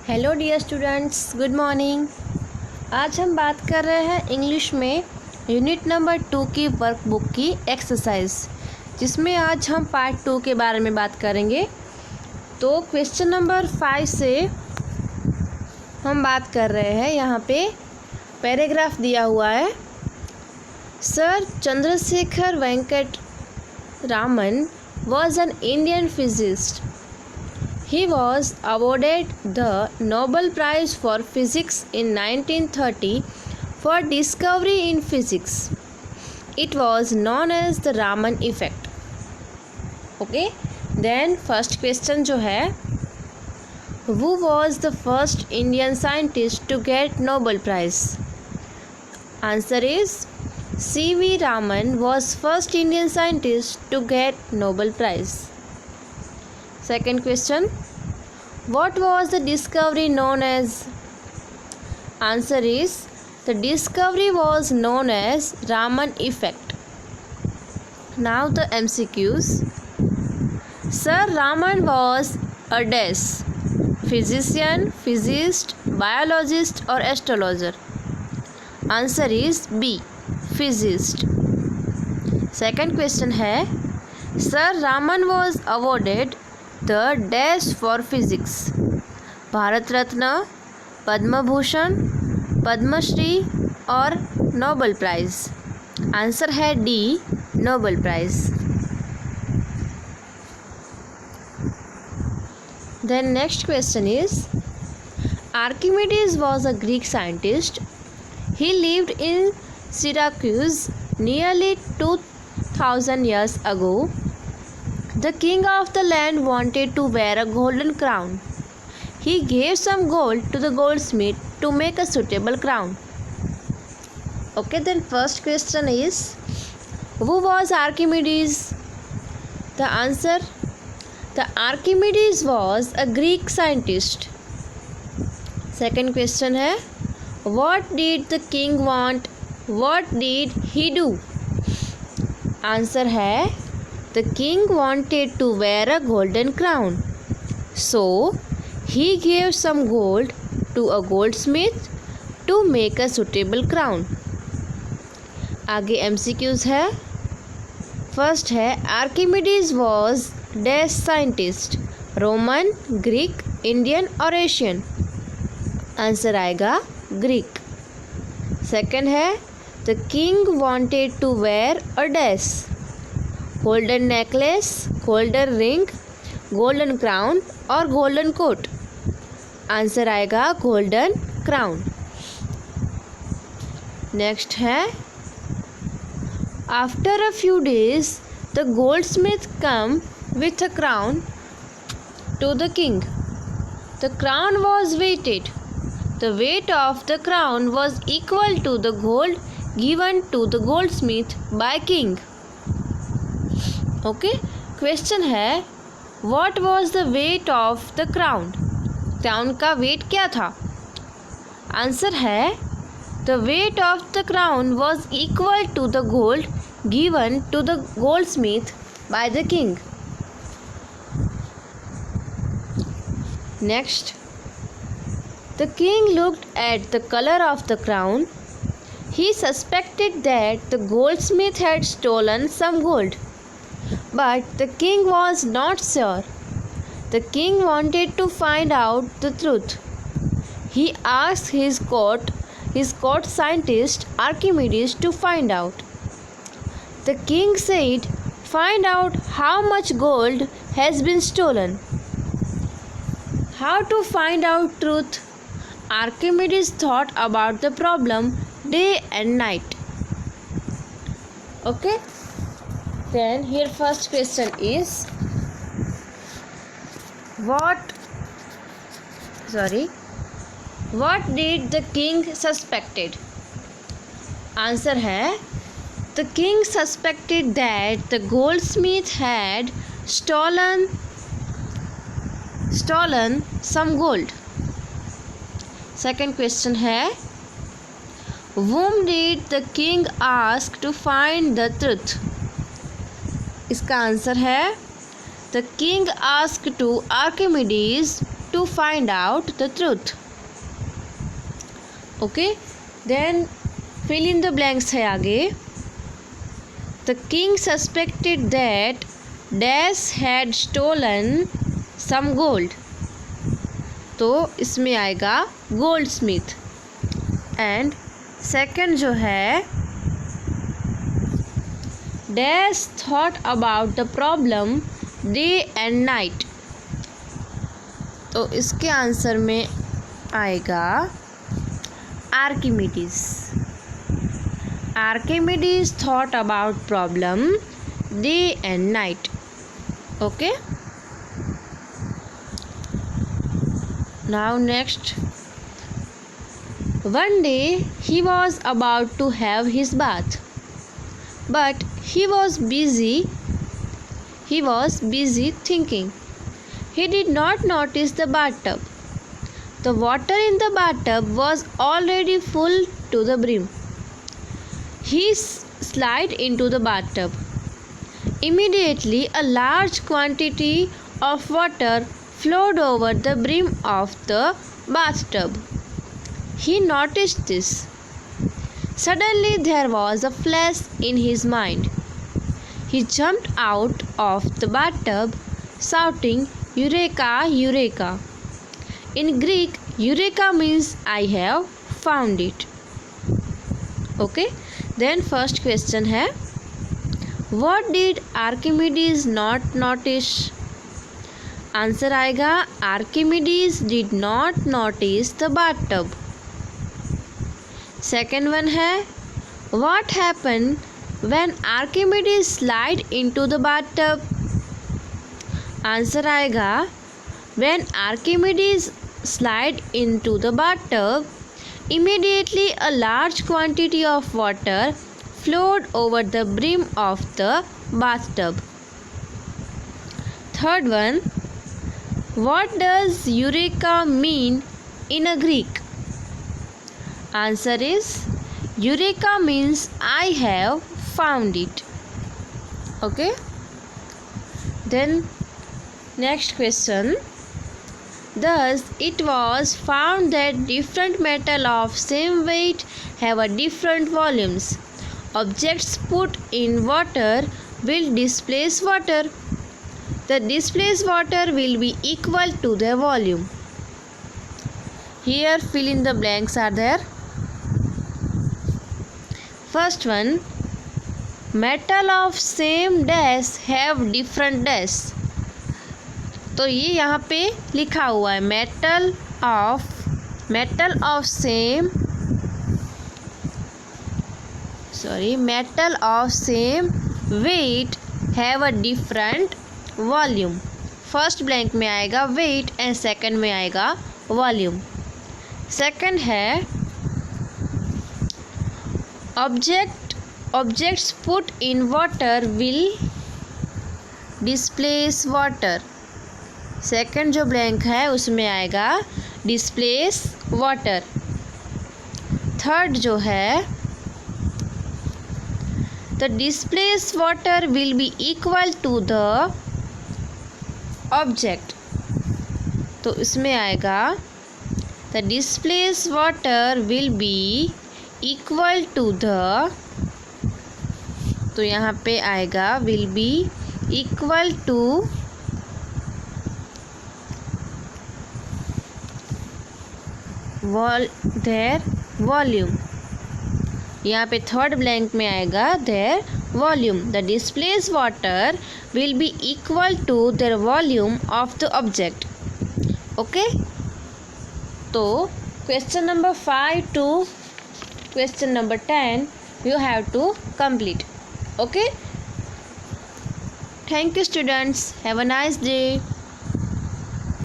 Hello dear students, good morning. आज हम बात कर रहे हैं इंग्लिश में यूनिट नंबर 2 की वर्कबुक की एक्सरसाइज, जिसमें आज हम पार्ट 2 के बारे में बात करेंगे। तो क्वेश्चन नंबर 5 से हम बात कर रहे हैं। यहाँ पे पैराग्राफ दिया हुआ है। Sir Chandrasekhar Venkata Raman was an Indian physicist. He was awarded the Nobel Prize for Physics in 1930 for discovery in physics. It was known as the Raman effect. Okay, then first question जो है, who was the first Indian scientist to get Nobel Prize? Answer is C.V. Raman was first Indian scientist to get Nobel Prize. Second question, what was the discovery known as? Answer is the discovery was known as Raman effect. Now the MCQs. Sir Raman was a dash, physician, physicist, biologist or astrologer? Answer is B, physicist. Second question है, Sir Raman was awarded the dash for physics. Bharat Ratna, पद्म भूषण, पद्मश्री और Nobel prize? Answer है D, Nobel prize. Then next question is, Archimedes was a Greek scientist. He lived in Syracuse nearly 2000 years ago. The king of the land wanted to wear a golden crown. He gave some gold to the goldsmith to make a suitable crown. Okay, then first question is, who was Archimedes? The answer, the Archimedes was a Greek scientist. Second question है, what did the king want? What did he do? Answer है, the king wanted to wear a golden crown. So, he gave some gold to a goldsmith to make a suitable crown. आगे MCQs है. First है, Archimedes was dash scientist, Roman, Greek, Indian और Asian? Answer आएगा Greek. Second है, the king wanted to wear a dash, golden necklace, golden ring, golden crown और golden coat? Answer आएगा golden crown. Next है, after a few days the goldsmith come with a crown to the king. The crown was weighted. The weight of the crown was equal to the gold given to the goldsmith by king. Okay, question है, what was the weight of the crown? crown का weight क्या था? Answer है, the weight of the crown was equal to the gold given to the goldsmith by the king. Next, the king looked at the color of the crown. He suspected that the goldsmith had stolen some gold, but the king was not sure. The king wanted to find out the truth. He asked his court scientist Archimedes to find out. The king said, "Find out how much gold has been stolen." How to find out truth? Archimedes thought about the problem day and night. Okay, then here first question is, what did the king suspected? Answer है, the king suspected that the goldsmith had stolen some gold. Second question है, whom did the king ask to find the truth? इसका answer है, the king asked to Archimedes to find out the truth. Okay, then fill in the blanks है आगे. The king suspected that Dash had stolen some gold. तो इसमें आएगा goldsmith. And second जो है, Dash thought about the problem day and night. तो इसके answer में आएगा Archimedes. Archimedes thought about problem day and night. Okay. Now next. One day he was about to have his bath, but he was busy thinking. He did not notice the bathtub. The water in the bathtub was already full to the brim. He slid into the bathtub. Immediately, a large quantity of water flowed over the brim of the bathtub. He noticed this. Suddenly, there was a flash in his mind. He jumped out of the bathtub, shouting, "Eureka! Eureka!" In Greek, Eureka means I have found it. Okay. Then first question है, what did Archimedes not notice? Answer आएगा Archimedes did not notice the bathtub. Second one है, what happened when Archimedes slid into the bathtub? Answer आएगा when Archimedes slid into the bathtub, immediately a large quantity of water flowed over the brim of the bathtub. Third one, what does Eureka mean in a Greek? Answer is Eureka means I have found it. Okay. Then next question. Thus, it was found that different metal of same weight have a different volumes. Objects put in water will displace water. The displaced water will be equal to their volume. Here fill in the blanks are there. First one, metal of same dash have different dash. तो ये यहाँ पे लिखा हुआ है metal of same weight have a different volume. First blank में आएगा weight and second में आएगा volume. सेकंड है objects put in water will displace water. Second जो ब्लैंक है उसमें आएगा डिस्प्लेस वाटर. थर्ड जो है the displace water will be equal to the object. तो इसमें आएगा the displace water will be equal to the, तो यहाँ पे आएगा will be equal to their volume. यहाँ पे थर्ड ब्लैंक में आएगा their volume. The displaced water will be equal to their volume of the object. Okay. तो question number 5 to question number 10 you have to complete. Okay. Thank you students. Have a nice day.